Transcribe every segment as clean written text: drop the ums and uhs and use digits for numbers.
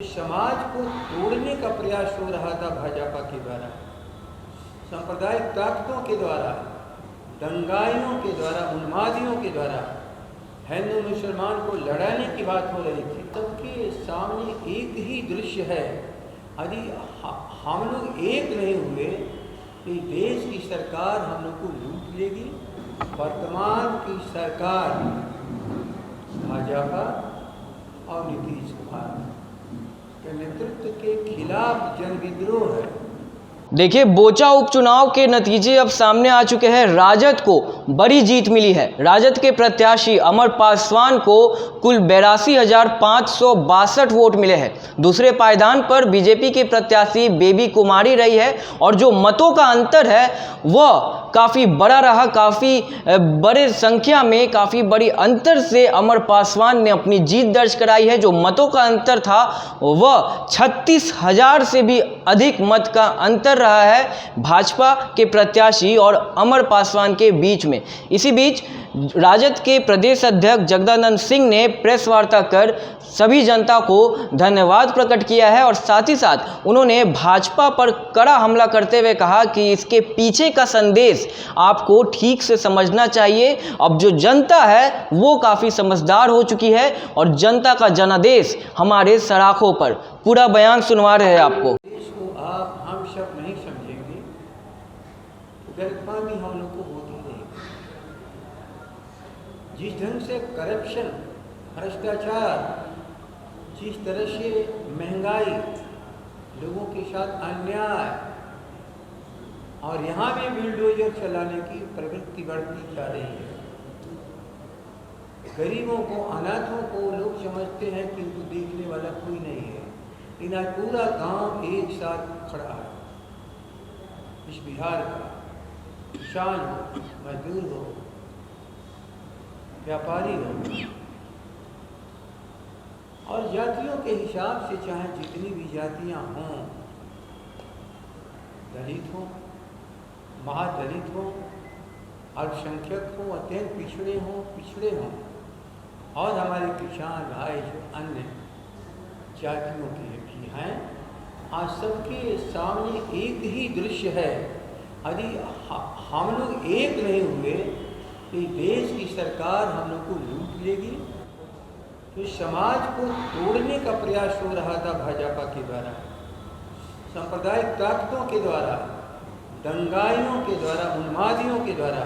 समाज को तोड़ने का प्रयास हो रहा था भाजपा के द्वारा, सांप्रदायिक ताकतों के द्वारा, दंगाइयों के द्वारा, उन्मादियों के द्वारा हिंदू मुसलमान को लड़ाने की बात हो रही थी। सबके सामने एक ही दृश्य है, यदि हम लोग एक नहीं हुए तो देश की सरकार हम लोग को लूट लेगी। वर्तमान की सरकार भाजपा और नीतीश कुमार के नेतृत्व के खिलाफ जनविद्रोह है। देखिए, बोचा उपचुनाव के नतीजे अब सामने आ चुके हैं। राजद को बड़ी जीत मिली है। राजद के प्रत्याशी अमर पासवान को कुल 82,562 वोट मिले हैं। दूसरे पायदान पर बीजेपी के प्रत्याशी बेबी कुमारी रही है और जो मतों का अंतर है वह काफ़ी बड़ा रहा। काफ़ी बड़े संख्या में, काफ़ी बड़ी अंतर से अमर पासवान ने अपनी जीत दर्ज कराई है। जो मतों का अंतर था वह 36,000 से भी अधिक मत का अंतर रहा है भाजपा के प्रत्याशी और अमर पासवान के बीच में। इसी बीच राजद के प्रदेश अध्यक्ष जगदानंद सिंह ने प्रेस वार्ता कर सभी जनता को धन्यवाद प्रकट किया है और साथ ही साथ उन्होंने भाजपा पर कड़ा हमला करते हुए कहा कि इसके पीछे का संदेश आपको ठीक से समझना चाहिए। अब जो जनता है वो काफ़ी समझदार हो चुकी है और जनता का जनादेश हमारे सराखों पर। पूरा बयान सुनवा रहे हैं आपको। आप हम सब नहीं समझेंगे, गलतफहमी हम लोग को होती रहेगी। जिस ढंग से करप्शन, भ्रष्टाचार, जिस तरह से महंगाई, लोगों के साथ अन्याय और यहाँ भी बुलडोजर चलाने की प्रवृत्ति बढ़ती जा रही है। गरीबों को, अनाथों को लोग समझते हैं कि उनको देखने वाला कोई नहीं है। इन आज पूरा गांव एक साथ खड़ा है। इस बिहार का किसान हो, मजदूर हो, व्यापारी हो और जातियों के हिसाब से चाहे जितनी भी जातियां हों, दलित हों, महादलित हों, अल्पसंख्यक हों, अत्यंत पिछड़े हों और हमारे किसान भाई जो अन्य जातियों के भी हैं, आज सबके सामने एक ही दृश्य है। यदि हम लोग एक नहीं हुए तो देश की सरकार हम लोग को लूट लेगी। तो समाज को तोड़ने का प्रयास हो रहा था भाजपा के द्वारा, सांप्रदायिक ताकतों के द्वारा, दंगाइयों के द्वारा, उन्मादियों के द्वारा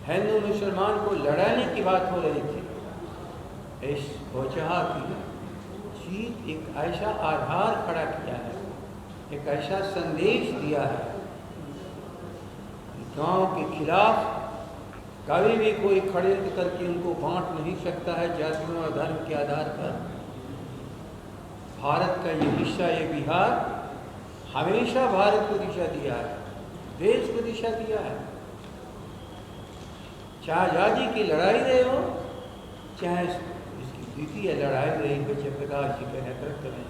हिंदू मुसलमान को लड़ाने की बात हो रही थी। इस बोचहा की जीत एक ऐसा आधार खड़ा किया है, एक ऐसा संदेश दिया है, गांव के खिलाफ कभी भी कोई षड्यंत्र करके उनको बांट नहीं सकता है जातियों और धर्म के आधार पर। भारत का ये हिस्सा, ये बिहार हमेशा भारत को दिशा दिया है, देश को दिशा दिया है। चाहे आजादी की लड़ाई रहे हो, चाहे इसकी द्वितीय लड़ाई रही हो जयप्रकाश जी के नेतृत्व में।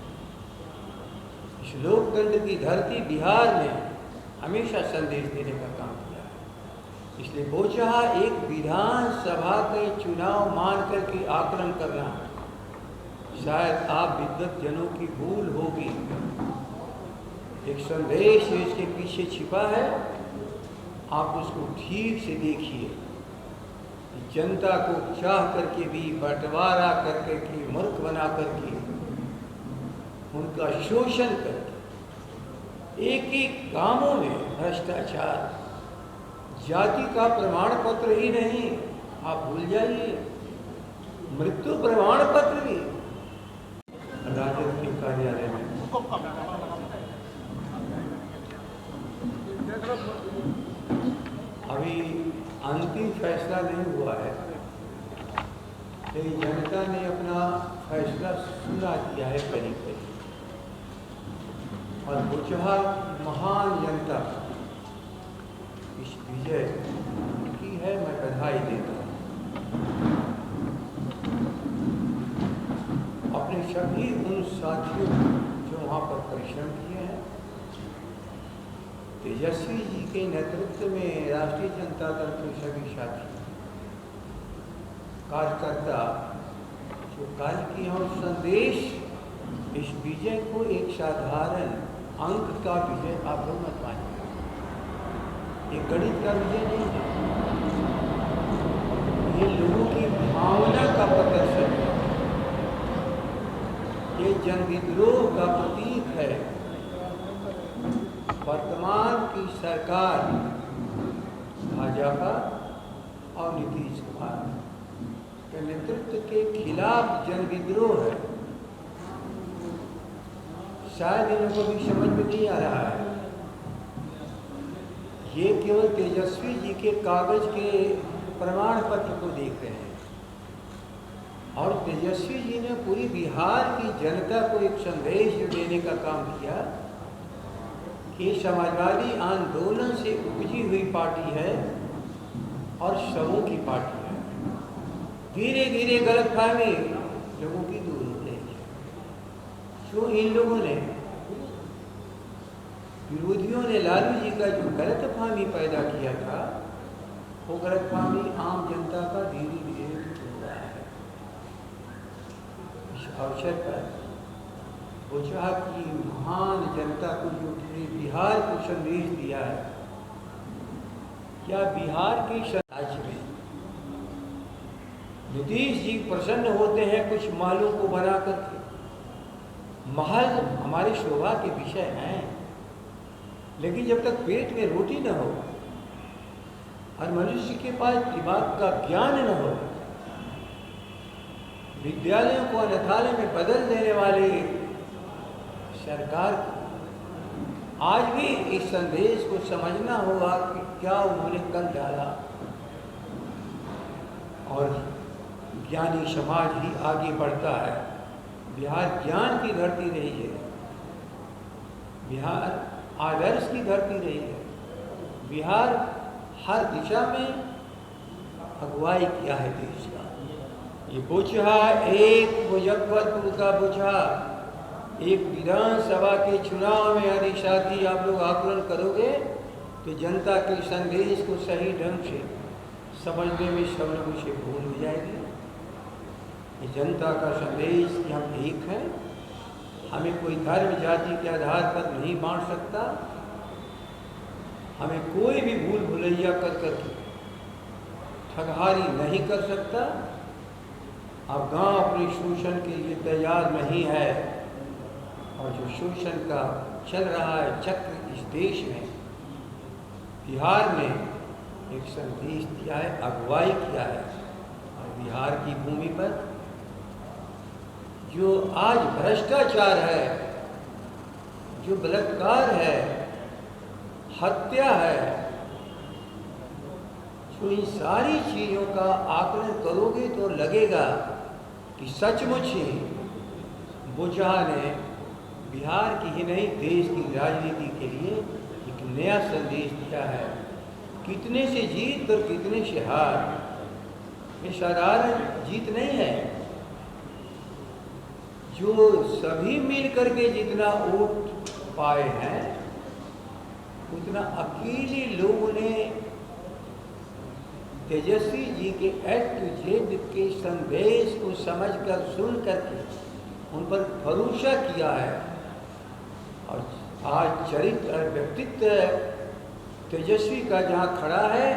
इस लोकतंत्र की धरती बिहार ने हमेशा संदेश देने का काम किया है। इसलिए बोचहा एक विधानसभा के चुनाव मान करके आकलन करना शायद आप विद्वत जनों की भूल होगी। एक संदेश इसके पीछे छिपा है, आप उसको ठीक से देखिए। जनता को चाह करके भी बंटवारा करके के मूर्ख बना करके, उनका शोषण करके, एक एक गांवों में भ्रष्टाचार, जाति का प्रमाण पत्र ही नहीं, आप भूल जाइए मृत्यु प्रमाण पत्र भी राजद के कार्यालय में। अभी अंतिम फैसला नहीं हुआ है, लेकिन जनता ने अपना फैसला सुना दिया है करीब करीब। और बोचहा महान जनता इस विजय की है, मैं बधाई देता हूँ। अपने सभी उन साथियों जो वहाँ पर परिश्रम किए हैं, तेजस्वी जी के नेतृत्व में राष्ट्रीय जनता दल के सभी साथी कार्यकर्ता जो कार्य किए हैं, संदेश इस विजय को एक साधारण अंक का विजय आप लोग मत मानिए, ये गणित का विजय नहीं है, ये लोगों की भावना का प्रदर्शन है, ये जन विद्रोह का प्रतीक है। वर्तमान की सरकार भाजपा और नीतीश कुमार के नेतृत्व के खिलाफ जन विद्रोह है। शायद इन लोगों को भी समझ में नहीं आ रहा है, ये केवल तेजस्वी जी के कागज के प्रमाण पत्र को देख रहे हैं और तेजस्वी जी ने पूरी बिहार की जनता को एक संदेश देने का काम किया कि समाजवादी आंदोलन से उपजी हुई पार्टी है और सबों की पार्टी है। धीरे धीरे गलतफहमी लोगों की दूर हो रही है। जो इन लोगों ने, विरोधियों ने लालू जी का जो गलतफहमी पैदा किया था, वो गलतफहमी आम जनता का धीरे धीरे दूर हो रहा है। इस अवसर पर वो चाह कि महान जनता को जो पूरे बिहार को संदेश दिया है, क्या बिहार के राज्य में नीतीश जी प्रसन्न होते हैं कुछ महलों को बना करके? महल हमारी शोभा के विषय हैं, लेकिन जब तक पेट में रोटी न हो और मनुष्य के पास दिमाग का ज्ञान न हो, विद्यालयों को अनाथालय में बदल देने वाले सरकार को आज भी इस संदेश को समझना होगा कि क्या उन्होंने कल डाला, और ज्ञानी समाज ही आगे बढ़ता है। बिहार ज्ञान की धरती रही है, बिहार आदर्श की धरती रही है, बिहार हर दिशा में अगुवाई किया है देश का। ये बोझा एक मुजफ्फरपुर का बोझा एक विधानसभा के चुनाव में यदि साथी आप लोग आकलन करोगे तो जनता के संदेश को सही ढंग से समझने में सब लोगों से भूल हो जाएगी। ये जनता का संदेश कि हम एक हैं, हमें कोई धर्म जाति के आधार पर नहीं बांट सकता, हमें कोई भी भूल भुलैया कर करके ठगहारी नहीं कर सकता। अब गांव अपने शोषण के लिए तैयार नहीं है, और जो शोषण का चल रहा है चक्र इस देश में, बिहार ने एक संदेश दिया है, अगुवाई किया है। और बिहार की भूमि पर जो आज भ्रष्टाचार है, जो बलात्कार है, हत्या है, तो इन सारी चीज़ों का आकलन करोगे तो लगेगा कि सचमुच ही बोझा ने बिहार की ही नहीं देश की राजनीति के लिए एक नया संदेश दिया है। कितने से जीत और कितने से हार, ये साधारण जीत नहीं है। जो सभी मिल करके जितना वोट पाए हैं, उतना अकेले लोगों ने तेजस्वी जी के A-to-Z के संदेश को समझकर सुन करके उन पर भरोसा किया है। और आज चरित्र और व्यक्तित्व तेजस्वी का जहाँ खड़ा है,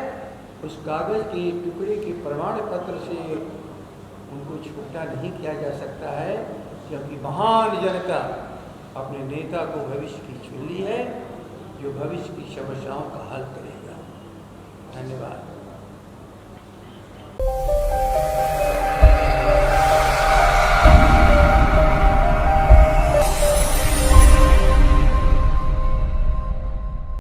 उस कागज के टुकड़े के प्रमाण पत्र से उनको छोटा नहीं किया जा सकता है, क्योंकि महान जनता अपने नेता को भविष्य की चुन ली है, जो भविष्य की समस्याओं का हल करेगा। धन्यवाद।